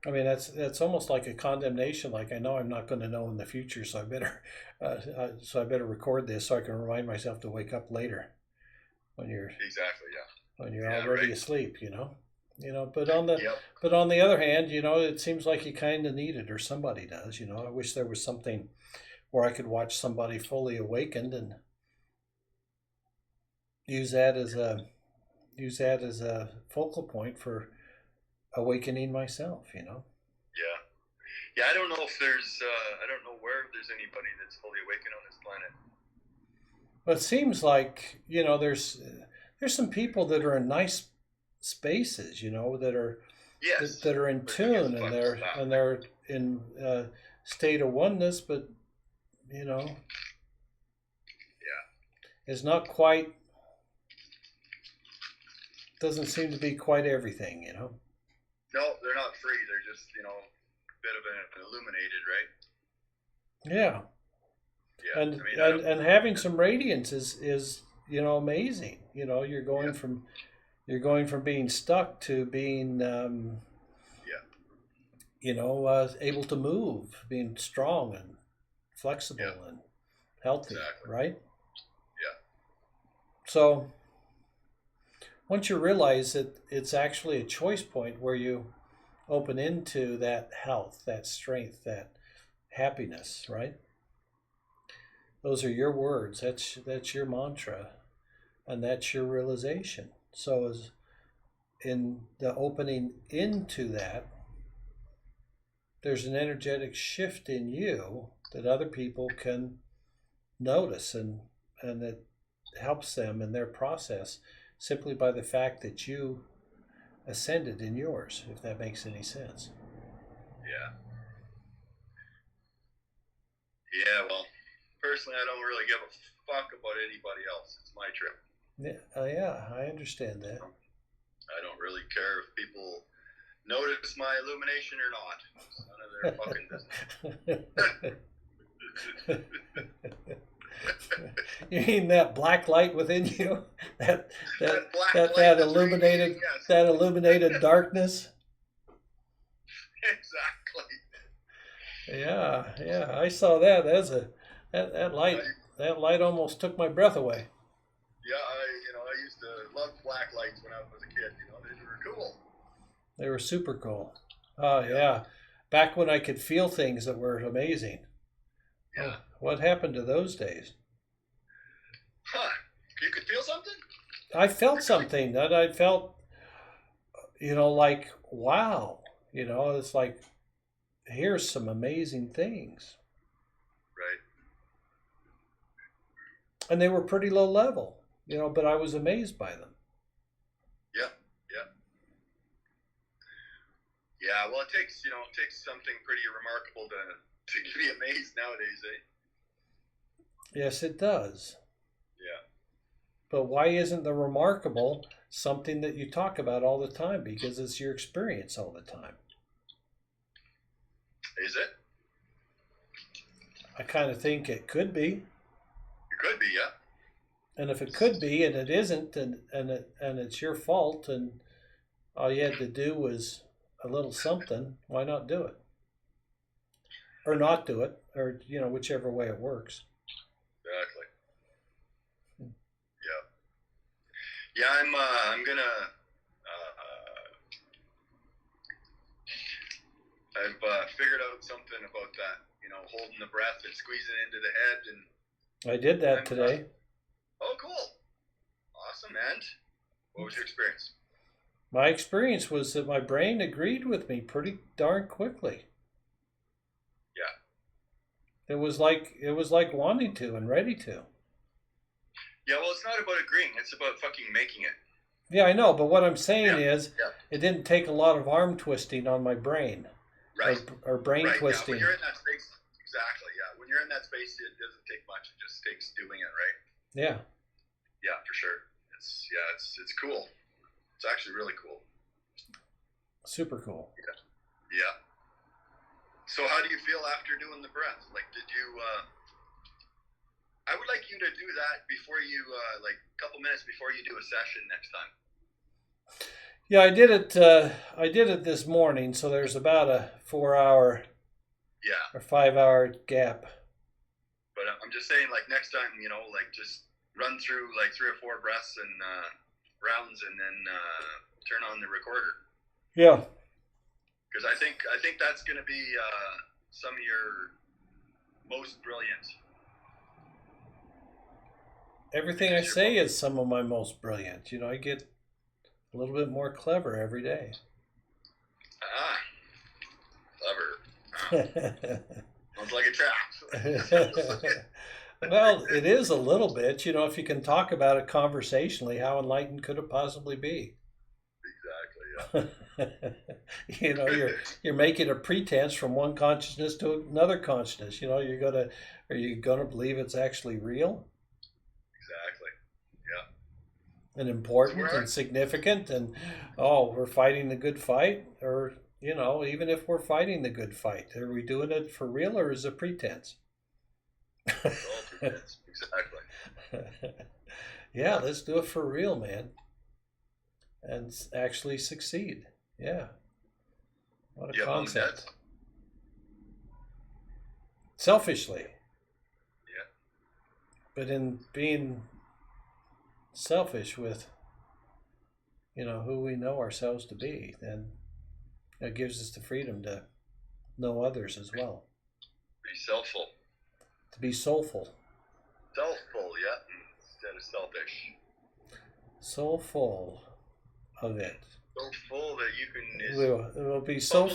I mean, that's almost like a condemnation. Like I know I'm not going to know in the future, so I better record this so I can remind myself to wake up later when you're Exactly. when you're Yeah. Yeah. already Right. asleep. But on the Yep. other hand, it seems like you kind of need it, or somebody does. I wish there was something where I could watch somebody fully awakened and use that as a focal point for awakening myself. Yeah. Yeah. I don't know if there's. I don't know where there's anybody that's fully awakened on this planet. But it seems like there's some people that are in nice spaces, Yes. that are in But who gives tune, a and fuck about that? they're in state of oneness, but Yeah. is not quite, doesn't seem to be quite everything. No, they're not free. They're just a bit of an illuminated, right? Yeah, Yeah. and I mean, I and don't. and having some radiance is amazing. Yeah. You're going from being stuck to being Yeah. able to move, being strong and Yeah. flexible and healthy, Exactly. right? Yeah. So once you realize that it's actually a choice point where you open into that health, that strength, that happiness, right? Those are your words. That's your mantra, and that's your realization. So as in the opening into that, there's an energetic shift in you that other people can notice, and it helps them in their process simply by the fact that you ascended in yours, if that makes any sense. Yeah. Yeah. Well, personally, I don't really give a fuck about anybody else. It's my trip. Yeah, yeah, I understand that. I don't really care if people notice my illumination or not. It's none of their fucking business. You mean that black light within you, that that That black light that that's radiating, illuminated yes. darkness? Exactly. Yeah, yeah, I saw that. That light. I, That light almost took my breath away. yeah, I used to love black lights when I was a kid. They were cool. They were super cool. Oh Yeah. yeah, back when I could feel things that were amazing. Yeah. Oh, what happened to those days? Huh. You could feel something? I felt Really? something that I felt, like wow. It's like here's some amazing things, Right. and they were pretty low level, but I was amazed by them. Yeah. Yeah. Yeah. Well, it takes something pretty remarkable to be amazed nowadays, eh? Yes, it does. Yeah. But why isn't the remarkable something that you talk about all the time? Because it's your experience all the time. Is it? I kind of think it could be. It could be. Yeah. And if it could be and it isn't, and it's your fault, and all you had to do was a little something, why not do it? Or not do it, or whichever way it works. Exactly. Yeah. Yeah. I'm gonna. I've figured out something about that. Holding the breath and squeezing into the head, and I did that I'm. today. Oh, cool. Awesome. And what was your experience? My experience was that my brain agreed with me pretty darn quickly. Yeah. It was like wanting to and ready to. Yeah. Well, it's not about agreeing. It's about fucking making it. Yeah, I know, but what I'm saying Yeah. is Yeah. it didn't take a lot of arm twisting on my brain, Right. or brain Right. Yeah. When twisting. you're in that space, exactly. Yeah. When you're in that space, it doesn't take much. It just takes doing it, right? Yeah, Yeah, for sure. It's cool. It's actually really cool. super cool. Yeah. Yeah. So how do you feel after doing the breath? Like, did you? I would like you to do that before you, like, a couple minutes before you do a session next time. Yeah, I did it. I did it this morning, so there's about a 4 hour Yeah, or 5 hour gap. but I'm just saying, like next time, like just run through like 3 or 4 breaths and rounds, and then turn on the recorder. Yeah. Because I think that's going to be some of your most brilliant. Everything I say is some of my most brilliant. I get a little bit more clever every day. Ah, clever. Sounds like a trap. Well, it is a little bit. If you can talk about it conversationally, how enlightened could it possibly be? Exactly. Yeah. You're making a pretense from one consciousness to another consciousness. Are you gonna believe it's actually real Exactly. Yeah. and So important and significant? And we're fighting the good fight, or even if we're fighting the good fight, are we doing it for real or is it pretense? All pretense. Exactly. Yeah, let's do it for real, man, and actually succeed. Yeah, what a You have mom and dad? concept. Selfishly, Yeah. but in being selfish with who we know ourselves to be, then it gives us the freedom to know others as well, Be selfful. to be soulful. Selfful, yeah. Instead of selfish. So full of it. So full that you can. It will be so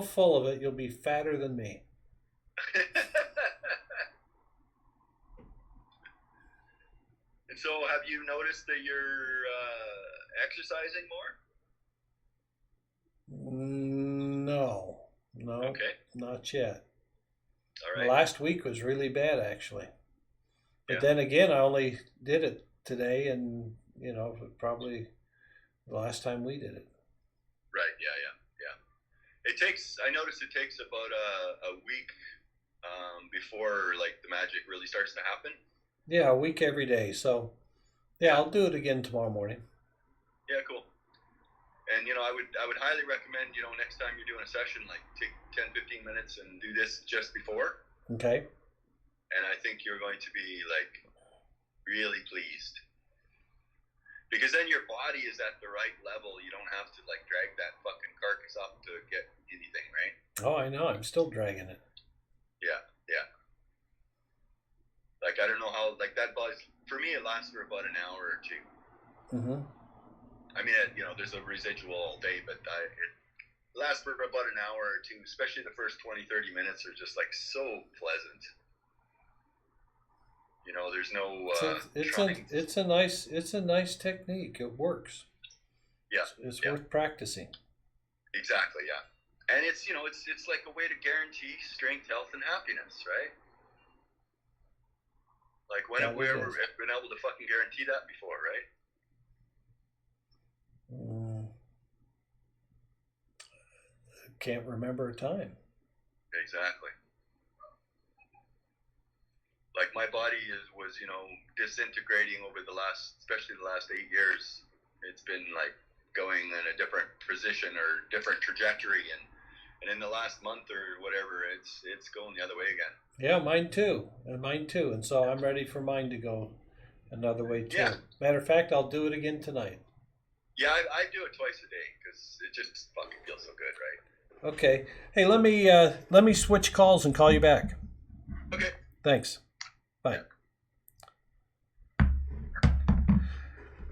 full of it, you'll be fatter than me. And so, have you noticed that you're exercising more? No, Okay. not yet. All The right. last week was really bad, actually. But Yeah. then again, I only did it today, and probably the last time we did it. Right. Yeah. I noticed it takes about a week before like the magic really starts to happen. Yeah, a week every day. So, yeah, I'll do it again tomorrow morning. Yeah. Cool. And I would highly recommend next time you're doing a session, like take 10-15 minutes and do this just before. Okay. And I think you're going to be like really pleased. Because then your body is at the right level. You don't have to like drag that fucking carcass up to get anything, right? Oh, I know. I'm still dragging it. Yeah. Like I don't know how like that buzz for me. It lasts for about an hour or two. Mm-hmm. I mean, there's a residual all day, but it lasts for about an hour or two. Especially the first 20-30 minutes are just like so pleasant. There's no. It's a nice technique. It works. Yeah. It's worth practicing. Exactly. Yeah. And it's like a way to guarantee strength, health, and happiness, right? Like when have we ever been able to fucking guarantee that before, right? Can't remember a time. Exactly. Like my body was disintegrating over especially the last 8 years. It's been like going in a different position or different trajectory, and in the last month or whatever, it's going the other way again. Yeah, mine too, and so I'm ready for mine to go another way too. Yeah. Matter of fact, I'll do it again tonight. Yeah, I do it twice a day because it just fucking feels so good, right? Okay. Hey, let me switch calls and call you back. Okay. Thanks. Bye. Yeah.